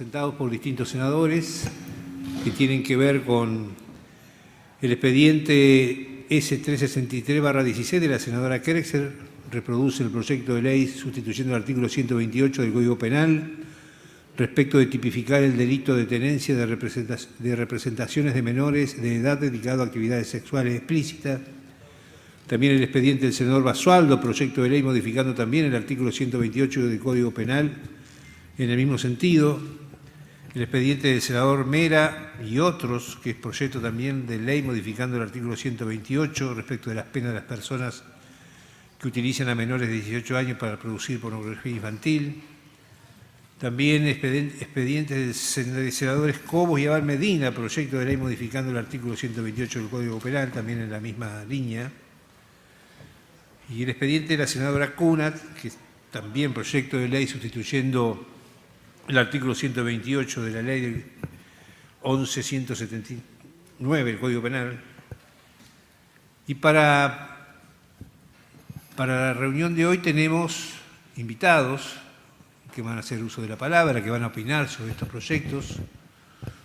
presentados por distintos senadores que tienen que ver con el expediente S363/16 de la senadora Kerxer. Reproduce el proyecto de ley sustituyendo el artículo 128 del Código Penal respecto de tipificar el delito de tenencia de representaciones de menores de edad dedicado a actividades sexuales explícitas. También el expediente del senador Basualdo, proyecto de ley modificando también el artículo 128 del Código Penal en el mismo sentido. El expediente del senador Mera y otros, que es proyecto también de ley modificando el artículo 128 respecto de las penas de las personas que utilizan a menores de 18 años para producir pornografía infantil. También expedientes de senadores Cobos y Abad Medina, proyecto de ley modificando el artículo 128 del Código Penal, también en la misma línea. Y el expediente de la senadora Cunat, que es también proyecto de ley sustituyendo el artículo 128 de la ley 11.179 del Código Penal. Y para la reunión de hoy tenemos invitados que van a hacer uso de la palabra, que van a opinar sobre estos proyectos,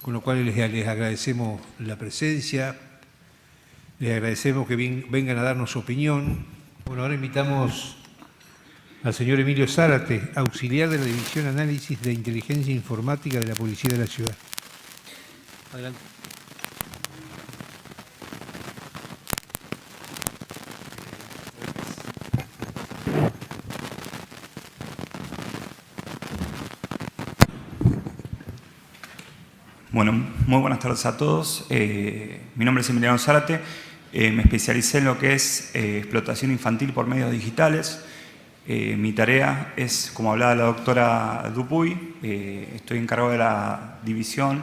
con lo cual les agradecemos la presencia, les agradecemos que vengan a darnos su opinión. Bueno, ahora invitamos al señor Emilio Zárate, auxiliar de la División de Análisis de Inteligencia Informática de la Policía de la Ciudad. Adelante. Bueno, muy buenas tardes a todos. Mi nombre es Emiliano Zárate. Me especialicé en lo que es explotación infantil por medios digitales. Mi tarea es, como hablaba la doctora Dupuy, estoy encargado de la división,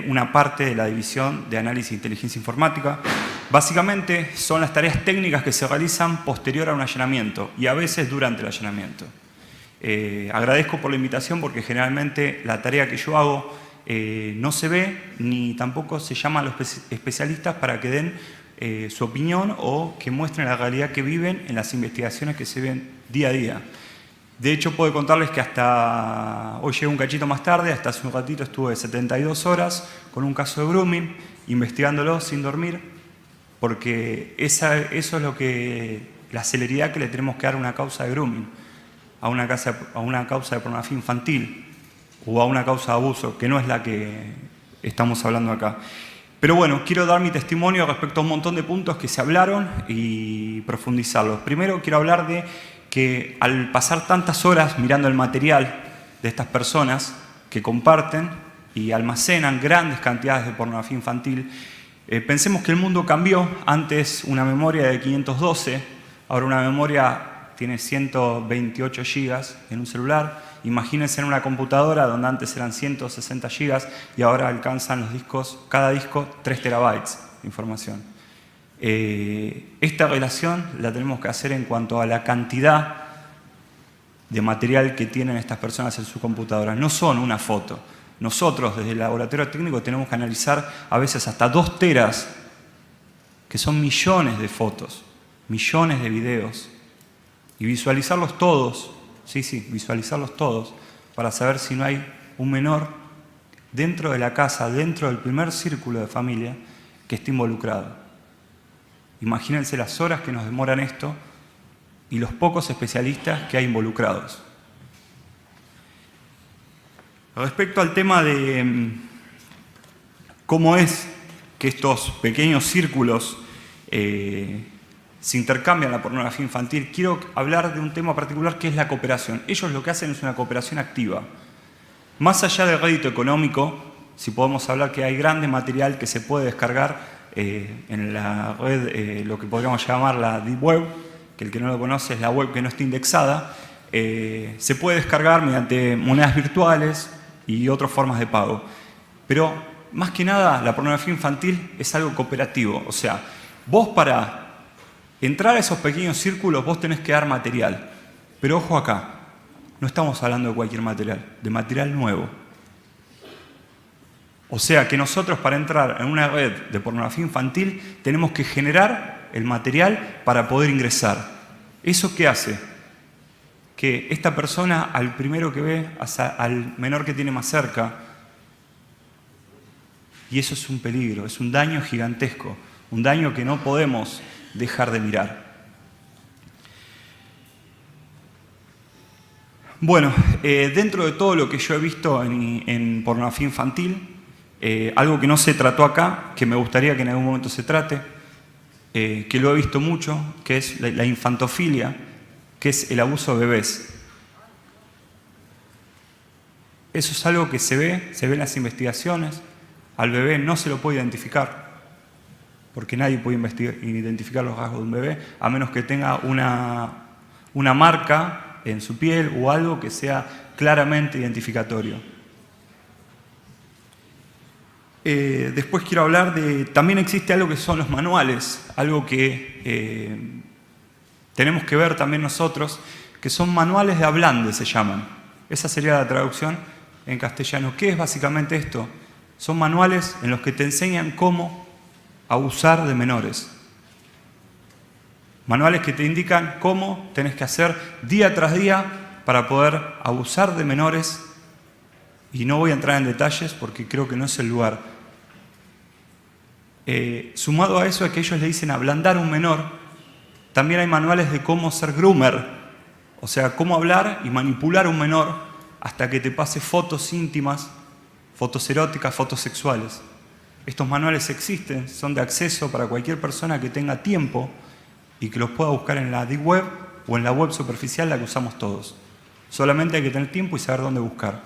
una parte de la división de análisis de inteligencia informática. Básicamente son las tareas técnicas que se realizan posterior a un allanamiento y a veces durante el allanamiento. Agradezco por la invitación porque generalmente la tarea que yo hago no se ve ni tampoco se llama a los especialistas para que den su opinión o que muestren la realidad que viven en las investigaciones que se ven día a día. De hecho, puedo contarles que hasta hoy llegué un cachito más tarde, hasta hace un ratito estuve 72 horas con un caso de grooming, investigándolo sin dormir, porque eso es la celeridad que le tenemos que dar a una causa de grooming, a una causa de pornografía infantil o a una causa de abuso, que no es la que estamos hablando acá. Pero bueno, quiero dar mi testimonio respecto a un montón de puntos que se hablaron y profundizarlos. Primero quiero hablar de que al pasar tantas horas mirando el material de estas personas que comparten y almacenan grandes cantidades de pornografía infantil, pensemos que el mundo cambió. Antes una memoria de 512, ahora una memoria tiene 128 gigas en un celular. Imagínense en una computadora donde antes eran 160 gigas y ahora alcanzan los discos, cada disco 3 terabytes de información. Esta relación la tenemos que hacer en cuanto a la cantidad de material que tienen estas personas en su computadora. No son una foto. Nosotros desde el laboratorio técnico tenemos que analizar a veces hasta 2 teras, que son millones de fotos, millones de videos, y visualizarlos todos. Sí, visualizarlos todos para saber si no hay un menor dentro de la casa, dentro del primer círculo de familia que esté involucrado. Imagínense las horas que nos demoran esto y los pocos especialistas que hay involucrados. Respecto al tema de cómo es que estos pequeños círculos se intercambian la pornografía infantil, quiero hablar de un tema particular que es la cooperación. Ellos lo que hacen es una cooperación activa. Más allá del rédito económico, si podemos hablar que hay grande material que se puede descargar en la red, lo que podríamos llamar la Deep Web, que el que no lo conoce es la web que no está indexada, se puede descargar mediante monedas virtuales y otras formas de pago. Pero más que nada la pornografía infantil es algo cooperativo. O sea, vos para entrar a esos pequeños círculos vos tenés que dar material. Pero ojo acá, no estamos hablando de cualquier material, de material nuevo. O sea que nosotros para entrar en una red de pornografía infantil tenemos que generar el material para poder ingresar. ¿Eso qué hace? Que esta persona al primero que ve, al menor que tiene más cerca, Y eso es un peligro, es un daño gigantesco, un daño que no podemos dejar de mirar. Bueno, dentro de todo lo que yo he visto en pornografía infantil, algo que no se trató acá, que me gustaría que en algún momento se trate, que lo he visto mucho, que es la infantofilia, que es el abuso de bebés. Eso es algo que se ve en las investigaciones. Al bebé no se lo puede identificar, porque nadie puede identificar los rasgos de un bebé, a menos que tenga una marca en su piel o algo que sea claramente identificatorio. Después quiero hablar de... También existe algo que son los manuales, algo que tenemos que ver también nosotros, que son manuales de hablantes, se llaman. Esa sería la traducción en castellano. ¿Qué es básicamente esto? Son manuales en los que te enseñan cómo abusar de menores. Manuales que te indican cómo tenés que hacer día tras día para poder abusar de menores. Y no voy a entrar en detalles porque creo que no es el lugar. Sumado a eso, a que ellos le dicen ablandar a un menor, también hay manuales de cómo ser groomer. O sea, cómo hablar y manipular a un menor hasta que te pase fotos íntimas, fotos eróticas, fotos sexuales. Estos manuales existen, son de acceso para cualquier persona que tenga tiempo y que los pueda buscar en la Deep Web o en la web superficial, la que usamos todos. Solamente hay que tener tiempo y saber dónde buscar.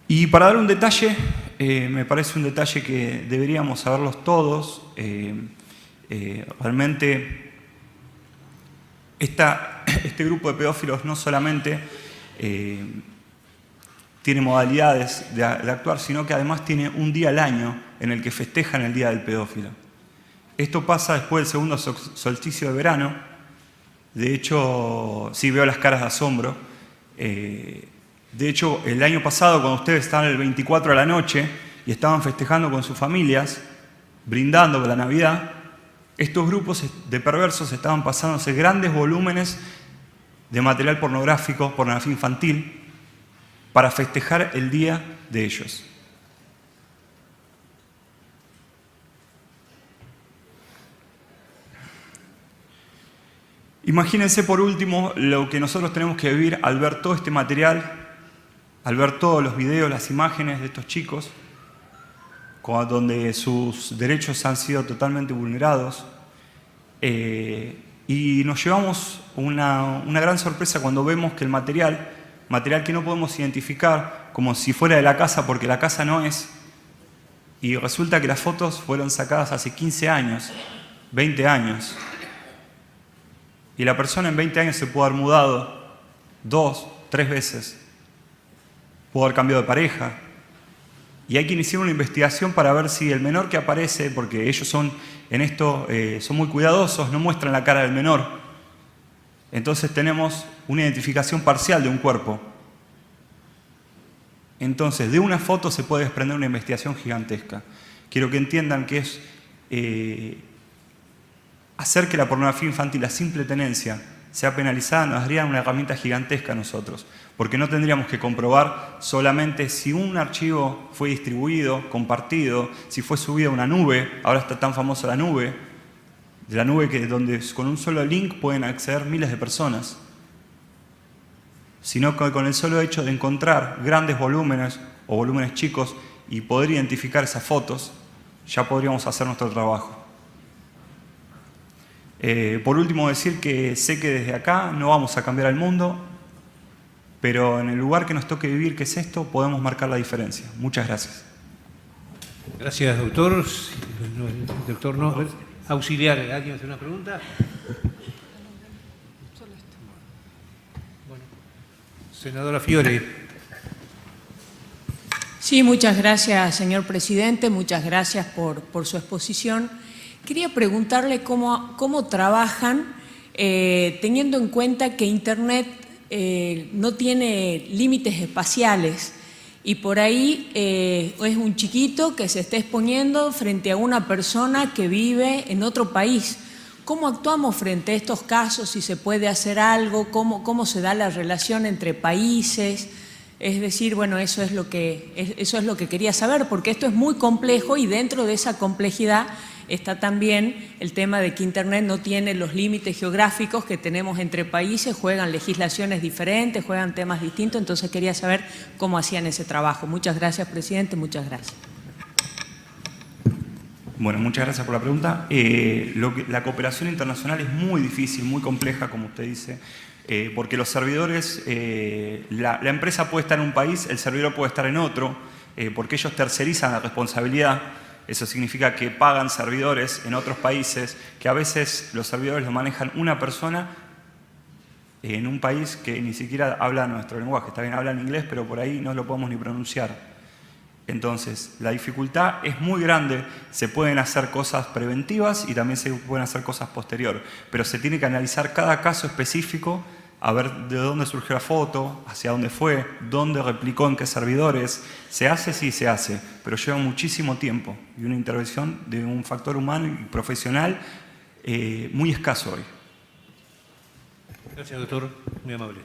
Y para dar un detalle, me parece un detalle que deberíamos saberlos todos. Realmente, este grupo de pedófilos no solamente tiene modalidades de actuar, sino que además tiene un día al año en el que festejan el Día del Pedófilo. Esto pasa después del segundo solsticio de verano. De hecho, sí veo las caras de asombro. De hecho, el año pasado, cuando ustedes estaban el 24 a la noche y estaban festejando con sus familias, brindando por la Navidad, estos grupos de perversos estaban pasándose grandes volúmenes de material pornográfico, pornografía infantil, para festejar el día de ellos. Imagínense por último lo que nosotros tenemos que vivir al ver todo este material, al ver todos los videos, las imágenes de estos chicos, donde sus derechos han sido totalmente vulnerados. Y nos llevamos una gran sorpresa cuando vemos que el material que no podemos identificar como si fuera de la casa, porque la casa no es, y resulta que las fotos fueron sacadas hace 15 años, 20 años, y la persona en 20 años se pudo haber mudado 2, 3 veces, pudo haber cambiado de pareja, y hay que iniciar una investigación para ver si el menor que aparece, porque ellos son muy cuidadosos, no muestran la cara del menor, entonces tenemos una identificación parcial de un cuerpo. Entonces, de una foto se puede desprender una investigación gigantesca. Quiero que entiendan que es hacer que la pornografía infantil, la simple tenencia, sea penalizada, nos daría una herramienta gigantesca a nosotros, porque no tendríamos que comprobar solamente si un archivo fue distribuido, compartido, si fue subido a una nube. Ahora está tan famosa la nube, donde con un solo link pueden acceder miles de personas, sino que con el solo hecho de encontrar grandes volúmenes o volúmenes chicos y poder identificar esas fotos, ya podríamos hacer nuestro trabajo. Por último, decir que sé que desde acá no vamos a cambiar el mundo, pero en el lugar que nos toque vivir, que es esto, podemos marcar la diferencia. Muchas gracias. Gracias, doctor. Doctor, no, auxiliar, ¿alguien hace una pregunta? Bueno, senadora Fiore. Sí, muchas gracias, señor presidente. Muchas gracias por su exposición. Quería preguntarle cómo trabajan, teniendo en cuenta que Internet no tiene límites espaciales y por ahí es un chiquito que se está exponiendo frente a una persona que vive en otro país. ¿Cómo actuamos frente a estos casos? Si se puede hacer algo, cómo se da la relación entre países, Es decir, bueno, eso es lo que quería saber, porque esto es muy complejo y dentro de esa complejidad está también el tema de que Internet no tiene los límites geográficos que tenemos entre países, juegan legislaciones diferentes, juegan temas distintos, entonces quería saber cómo hacían ese trabajo. Muchas gracias, presidente, muchas gracias. Bueno, muchas gracias por la pregunta. La cooperación internacional es muy difícil, muy compleja, como usted dice, porque los servidores, la empresa puede estar en un país, el servidor puede estar en otro, porque ellos tercerizan la responsabilidad. Eso significa que pagan servidores en otros países, que a veces los servidores lo manejan una persona en un país que ni siquiera habla nuestro lenguaje. Está bien, hablan inglés, pero por ahí no lo podemos ni pronunciar. Entonces, la dificultad es muy grande. Se pueden hacer cosas preventivas y también se pueden hacer cosas posterior, pero se tiene que analizar cada caso específico, a ver de dónde surgió la foto, hacia dónde fue, dónde replicó, en qué servidores. Se hace, sí se hace, pero lleva muchísimo tiempo y una intervención de un factor humano y profesional muy escaso hoy. Gracias, doctor. Muy amable.